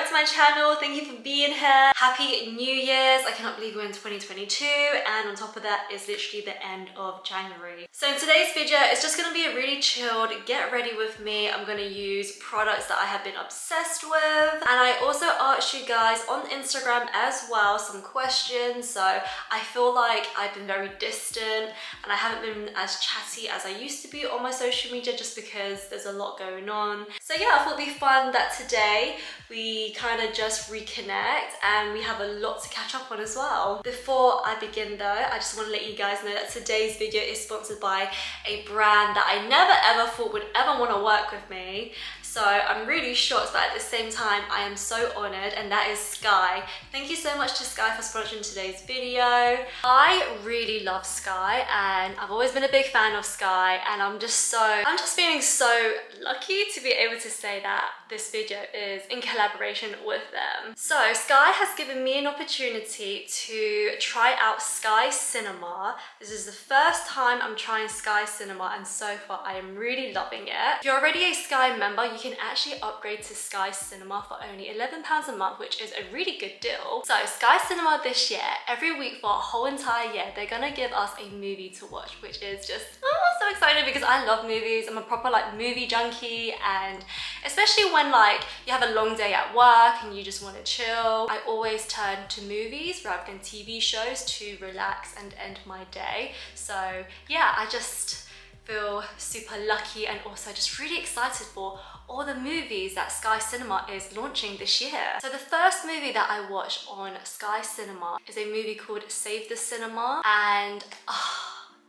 to my channel. Thank you for being here. Happy New Year's. I cannot believe we're in 2022, and on top of that is literally the end of January. So in today's video, it's just gonna be a really chilled get ready with me. I'm gonna use products that I have been obsessed with, and I also asked you guys on Instagram as well some questions. So I feel like I've been very distant and I haven't been as chatty as I used to be on my social media just because there's a lot going on. So yeah, I thought it'd be fun that today we kind of just reconnect and we have a lot to catch up on as well. Before I begin though, I just want to let you guys know that today's video is sponsored by a brand that I never ever thought would ever want to work with me. So I'm really shocked, but at the same time, I am so honored, and that is Sky. Thank you so much to Sky for sponsoring today's video. I really love Sky, and I've always been a big fan of Sky, and I'm just feeling so lucky to be able to say that this video is in collaboration with them. So Sky has given me an opportunity to try out Sky Cinema. This is the first time I'm trying Sky Cinema, and so far I am really loving it. If you're already a Sky member, you can actually upgrade to Sky Cinema for only £11 a month, which is a really good deal. So Sky Cinema this year, every week for a whole entire year, they're gonna give us a movie to watch, which is just so excited because I love movies. I'm a proper like movie junkie, and especially when like you have a long day at work and you just want to chill, I always turn to movies rather than TV shows to relax and end my day. So yeah, I just feel super lucky and also just really excited for all the movies that Sky Cinema is launching this year. So the first movie that I watched on Sky Cinema is a movie called Save the Cinema, and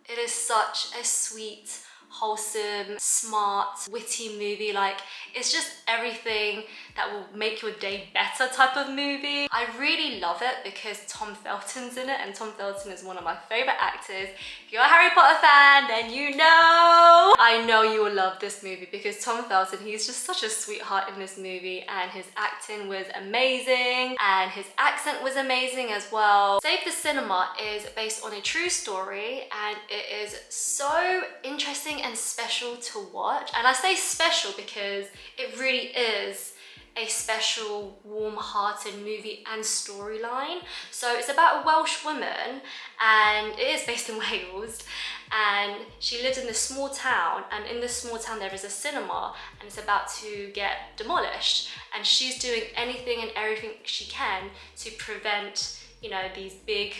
it is such a sweet, wholesome, smart, witty movie. Like, it's just everything that will make your day better type of movie. I really love it because Tom Felton's in it, and Tom Felton is one of my favorite actors. If you're a Harry Potter fan, then you know. I know you will love this movie because Tom Felton, he's just such a sweetheart in this movie, and his acting was amazing and his accent was amazing as well. Save the Cinema is based on a true story, and it is so interesting and special to watch. And I say special because it really is a special, warm-hearted movie and storyline. So it's about a Welsh woman, and it is based in Wales, and she lives in this small town, and in this small town there is a cinema, and it's about to get demolished, and she's doing anything and everything she can to prevent, you know, these big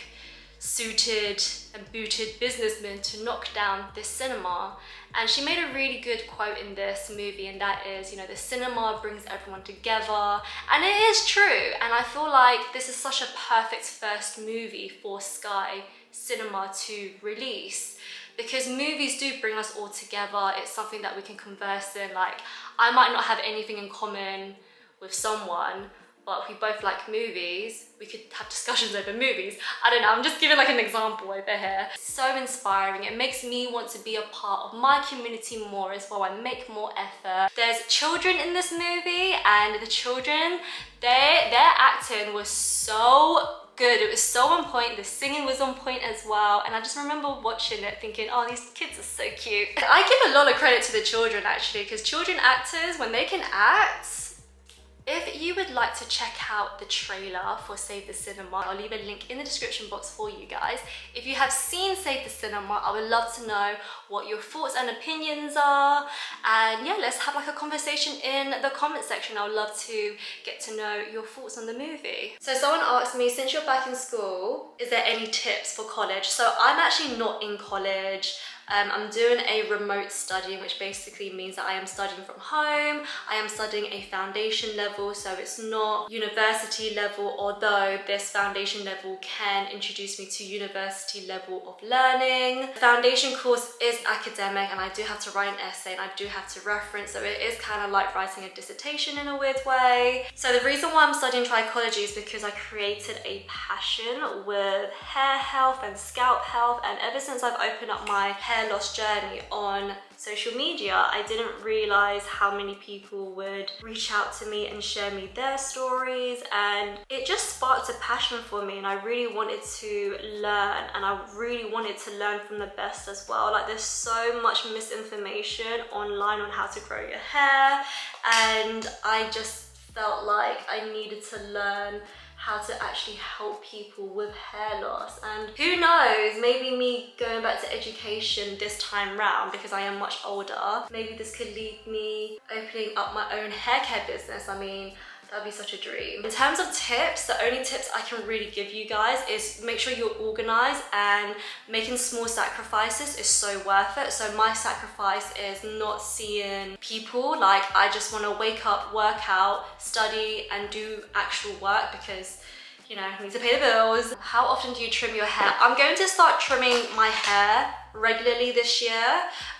suited and booted businessmen to knock down this cinema. And she made a really good quote in this movie, and that is, you know, the cinema brings everyone together. And it is true, and I feel like this is such a perfect first movie for Sky Cinema to release, because movies do bring us all together. It's something that we can converse in. Like, I might not have anything in common with someone, but if we both like movies, we could have discussions over movies. I don't know, I'm just giving like an example over here. It's so inspiring. It makes me want to be a part of my community more as well. I make more effort. There's children in this movie, and the children, their acting was so good. It was so on point. The singing was on point as well, and I just remember watching it thinking, oh, these kids are so cute. I give a lot of credit to the children actually, because children actors, when they can act, if you would like to check out the trailer for Save the Cinema, I'll leave a link in the description box for you guys. If you have seen Save the Cinema, I would love to know what your thoughts and opinions are. And yeah, let's have like a conversation in the comment section. I would love to get to know your thoughts on the movie. So someone asked me, since you're back in school, is there any tips for college? So I'm actually not in college. I'm doing a remote studying, which basically means that I am studying from home. I am studying a foundation level, so it's not university level, although this foundation level can introduce me to university level of learning. The foundation course is academic, and I do have to write an essay and I do have to reference, so it is kind of like writing a dissertation in a weird way. So the reason why I'm studying trichology is because I created a passion with hair health and scalp health, and ever since I've opened up my hair loss journey on social media, I didn't realize how many people would reach out to me and share me their stories, and it just sparked a passion for me, and I really wanted to learn, and I really wanted to learn from the best as well. Like, there's so much misinformation online on how to grow your hair, and I just felt like I needed to learn how to actually help people with hair loss. And who knows, maybe me going back to education this time round, because I am much older, maybe this could lead me opening up my own hair care business. I mean, that'd be such a dream. In terms of tips, the only tips I can really give you guys is make sure you're organized, and making small sacrifices is so worth it. So my sacrifice is not seeing people. Like, I just want to wake up, work out, study, and do actual work because, you know, I need to pay the bills. How often do you trim your hair? I'm going to start trimming my hair regularly this year.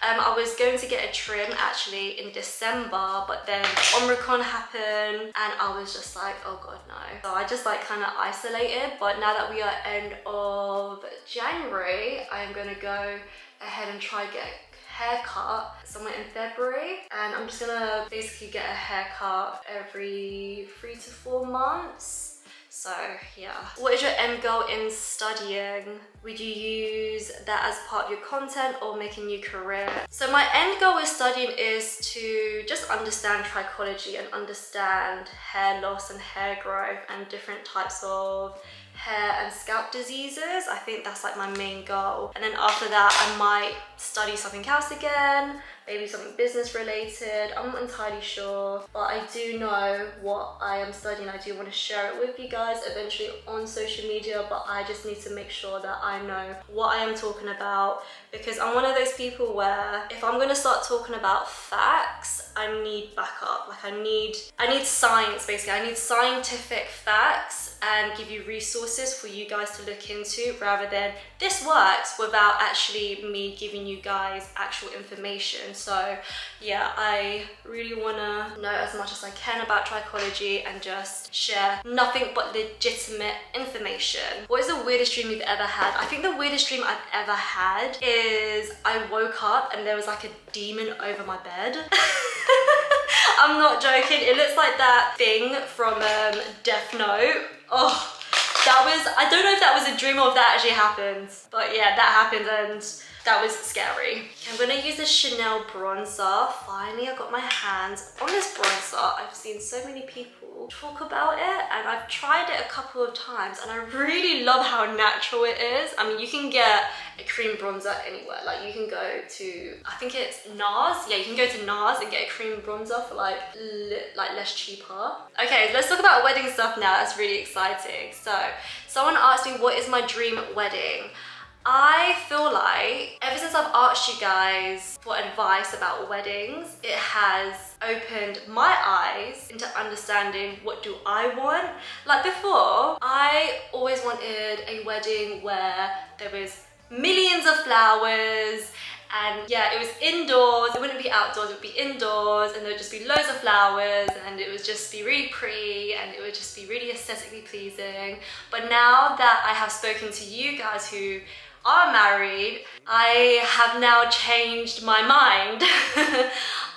I was going to get a trim actually in December, but then Omicron happened and I was just like, oh god, no. So I just like kind of isolated. But now that we are end of January, I am gonna go ahead and try get a haircut somewhere in February, and I'm just gonna basically get a haircut every 3 to 4 months. So yeah. What is your end goal in studying? Would you use that as part of your content or make a new career? So my end goal with studying is to just understand trichology and understand hair loss and hair growth and different types of hair and scalp diseases. I think that's like my main goal. And then after that, I might study something else again, maybe something business related. I'm not entirely sure, but I do know what I am studying. I do want to share it with you guys eventually on social media, but I just need to make sure that I know what I am talking about, because I'm one of those people where if I'm going to start talking about facts, I need backup. Like I need science, basically. I need scientific facts and give you resources for you guys to look into, rather than this works without actually me giving you guys actual information. So yeah, I really want to know as much as I can about trichology and just share nothing but legitimate information. What is the weirdest dream you've ever had? I think the weirdest dream I've ever had is I woke up and there was like a demon over my bed. I'm not joking, it looks like that thing from Death Note. Oh, that was, I don't know if that was a dream or if that actually happened, but yeah, that happened and that was scary. Okay, I'm gonna use this Chanel bronzer. Finally, I got my hands on this bronzer. I've seen so many people talk about it and I've tried it a couple of times and I really love how natural it is. I mean, you can get a cream bronzer anywhere. Like you can go to, I think it's NARS. Yeah, you can go to NARS and get a cream bronzer for like less cheaper. Okay, let's talk about wedding stuff now. That's really exciting. So someone asked me, what is my dream wedding? I feel like ever since I've asked you guys for advice about weddings, it has opened my eyes into understanding what do I want. Like before, I always wanted a wedding where there was millions of flowers and yeah, it was indoors. It wouldn't be outdoors, it would be indoors, and there would just be loads of flowers and it would just be really pretty and it would just be really aesthetically pleasing. But now that I have spoken to you guys who are married, I have now changed my mind.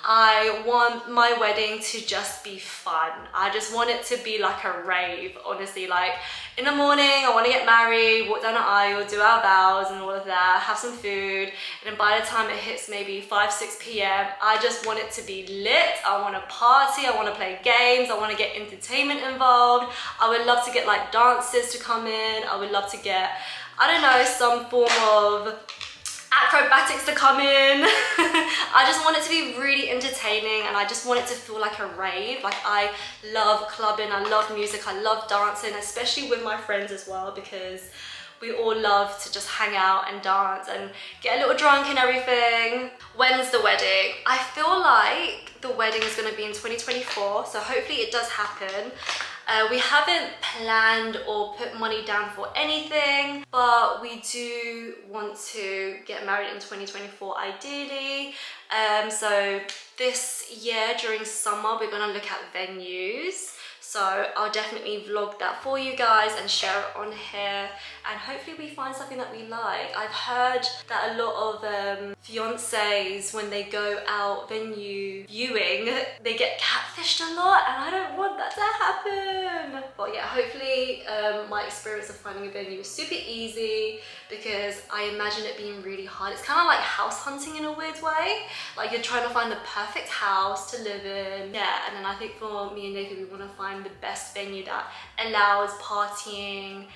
I want my wedding to just be fun. I just want it to be like a rave, honestly. Like in the morning, I want to get married, walk down the aisle, do our vows and all of that, have some food. And then by the time it hits maybe 5, 6 p.m, I just want it to be lit. I want to party, I want to play games, I want to get entertainment involved. I would love to get like dancers to come in. I would love to get, I don't know, some form of acrobatics to come in. I just want it to be really entertaining and I just want it to feel like a rave. Like I love clubbing, I love music, I love dancing, especially with my friends as well, because we all love to just hang out and dance and get a little drunk and everything. When's the wedding? I feel like the wedding is going to be in 2024, so hopefully it does happen. We haven't planned or put money down for anything, but we do want to get married in 2024 ideally. So this year during summer, we're gonna look at venues. So I'll definitely vlog that for you guys and share it on here, and hopefully we find something that we like. I've heard that a lot of fiancés, when they go out venue viewing, they get catfished a lot, and I don't want that to happen. But yeah, hopefully my experience of finding a venue was super easy, because I imagine it being really hard. It's kind of like house hunting in a weird way. Like you're trying to find the perfect house to live in. Yeah, and then I think for me and Nathan, we want to find the best venue that allows partying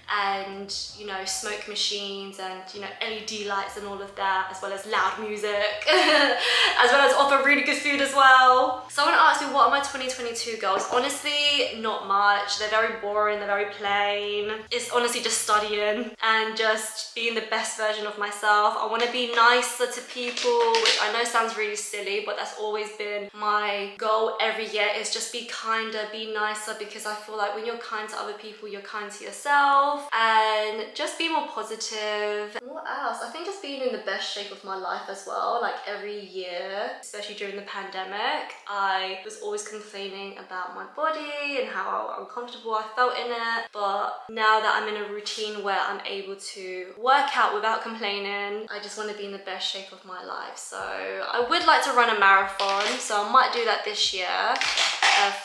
and, you know, smoke machines and, you know, LED lights and all of that, as well as loud music, as well as offer really good food as well. So I want to ask you, what are my 2022 goals? Honestly, not much. They're very boring, they're very plain. It's honestly just studying and just being the best version of myself. I want to be nicer to people, which I know sounds really silly, but that's always been my goal every year, is just be kinder, be nicer, because I feel like when you're kind to other people, you're kind to yourself. And just be more positive. What else? I think just being in the best shape of my life as well. Like every year, especially during the pandemic, I was always complaining about my body and how uncomfortable I felt in it. But now that I'm in a routine where I'm able to work out without complaining, I just want to be in the best shape of my life. So I would like to run a marathon, so I might do that this year.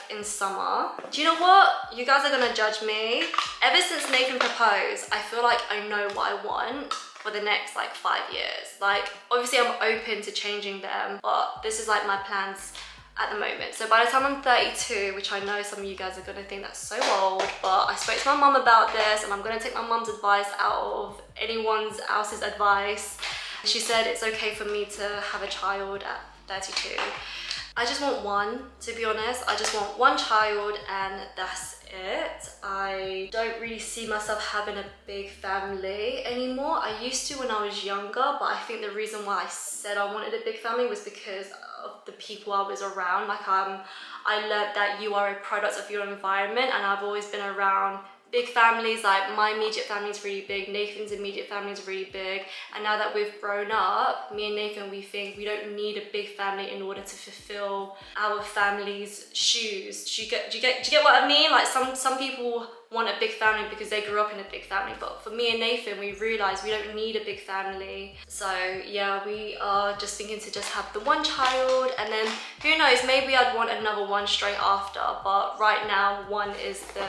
In summer. Do you know what? You guys are gonna judge me. Ever since Nathan proposed, I feel like I know what I want for the next like 5 years. Like obviously I'm open to changing them, but this is like my plans at the moment. So by the time I'm 32, which I know some of you guys are gonna think that's so old, but I spoke to my mum about this, and I'm gonna take my mum's advice out of anyone else's advice. She said it's okay for me to have a child at 32. I just want one, to be honest. I just want one child and that's it. I don't really see myself having a big family anymore. I used to when I was younger, but I think the reason why I said I wanted a big family was because of the people I was around. Like I learned that you are a product of your environment, and I've always been around big families. Like my immediate family is really big, Nathan's immediate family is really big, and now that we've grown up, me and Nathan, we think we don't need a big family in order to fulfill our family's shoes. Do you get what I mean? Like some people want a big family because they grew up in a big family, but for me and Nathan, we realized we don't need a big family. So yeah, we are just thinking to just have the one child, and then who knows, maybe I'd want another one straight after, but right now one is the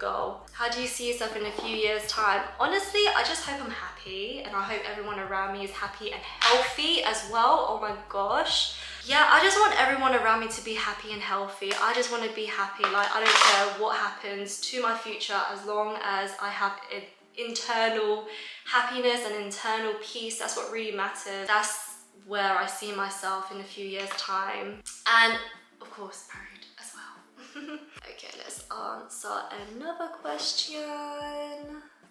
goal. How do you see yourself in a few years' time? Honestly, I just hope I'm happy, and I hope everyone around me is happy and healthy as well. Oh my gosh. Yeah, I just want everyone around me to be happy and healthy. I just want to be happy. Like, I don't care what happens to my future, as long as I have internal happiness and internal peace. That's what really matters. That's where I see myself in a few years' time. And of course, married as well. Okay, let's answer another question.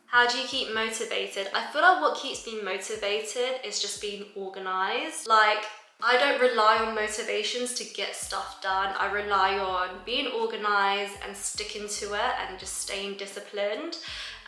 How do you keep motivated? I feel like what keeps me motivated is just being organized. Like, I don't rely on motivations to get stuff done. I rely on being organized and sticking to it and just staying disciplined.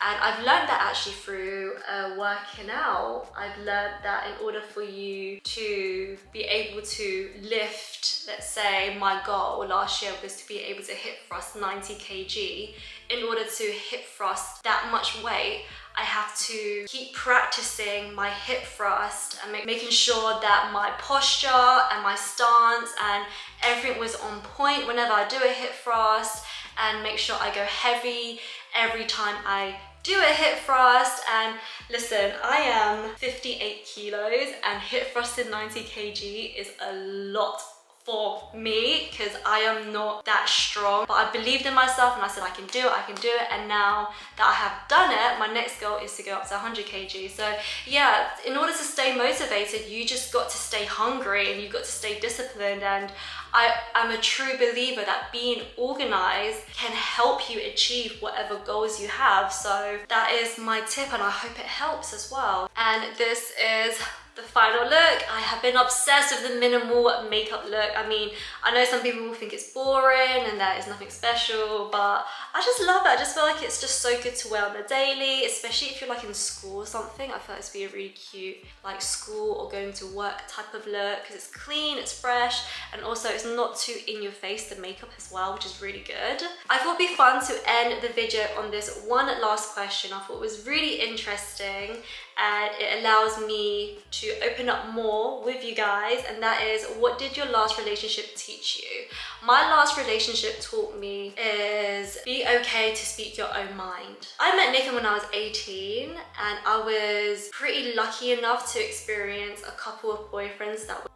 And I've learned that actually through working out. I've learned that in order for you to be able to lift, let's say my goal last year was to be able to hip thrust 90 kg. In order to hip thrust that much weight, I have to keep practicing my hip thrust and making sure that my posture and my stance and everything was on point whenever I do a hip thrust, and make sure I go heavy every time I do a hip thrust. And listen, I am 58 kilos and hip thrusting 90 kg is a lot for me because I am not that strong, but I believed in myself and I said I can do it, and now that I have done it, my next goal is to go up to 100 kg. So yeah, in order to stay motivated, you just got to stay hungry and you got to stay disciplined, and I am a true believer that being organized can help you achieve whatever goals you have. So that is my tip, and I hope it helps as well. And this is the final look. I have been obsessed with the minimal makeup look. I mean, I know some people will think it's boring and that is nothing special, but I just love it. I just feel like it's just so good to wear on the daily, especially if you're like in school or something. I feel like it's be a really cute like school or going to work type of look because it's clean, it's fresh, and also it's not too in your face, the makeup as well, which is really good. I thought it'd be fun to end the video on this one last question. I thought it was really interesting and it allows me to open up more with you guys, and that is, what did your last relationship teach you? My last relationship taught me is be okay to speak your own mind. I met Nathan when I was 18 and I was pretty lucky enough to experience a couple of boyfriends that were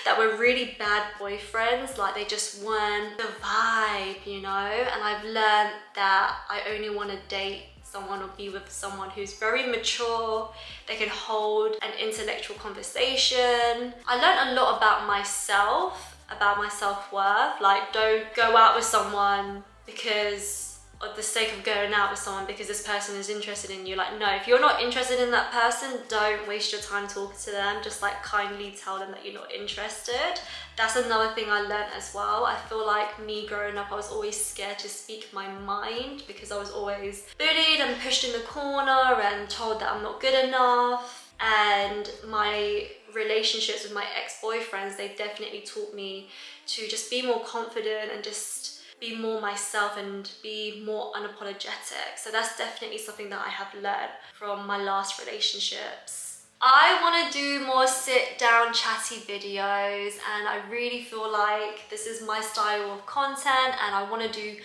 that were really bad boyfriends. Like, they just weren't the vibe, you know? And I've learned that I only want to date someone or be with someone who's very mature, they can hold an intellectual conversation. I learned a lot about myself, about my self-worth. Like, don't go out with someone because of the sake of going out with someone because this person is interested in you. Like, no, if you're not interested in that person, don't waste your time talking to them. Just like kindly tell them that you're not interested. That's another thing I learned as well. I feel like me growing up, I was always scared to speak my mind because I was always bullied and pushed in the corner and told that I'm not good enough. And my relationships with my ex-boyfriends, they definitely taught me to just be more confident and just be more myself and be more unapologetic. So that's definitely something that I have learned from my last relationships. I want to do more sit down chatty videos, and I really feel like this is my style of content and I want to do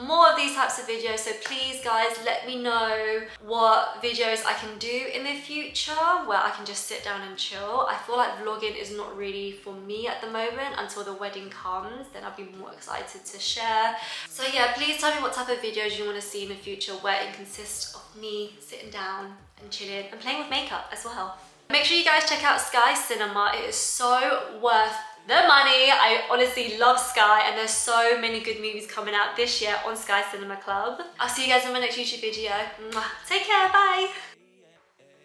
more of these types of videos. So please guys, let me know what videos I can do in the future where I can just sit down and chill. I feel like vlogging is not really for me at the moment. Until the wedding comes, then I'll be more excited to share. So yeah, please tell me what type of videos you want to see in the future where it consists of me sitting down and chilling and playing with makeup as well. Make sure you guys check out Sky Cinema. It is so worth the money. I honestly love Sky and there's so many good movies coming out this year on Sky Cinema Club. I'll see you guys in my next YouTube video. Mwah. Take care, bye!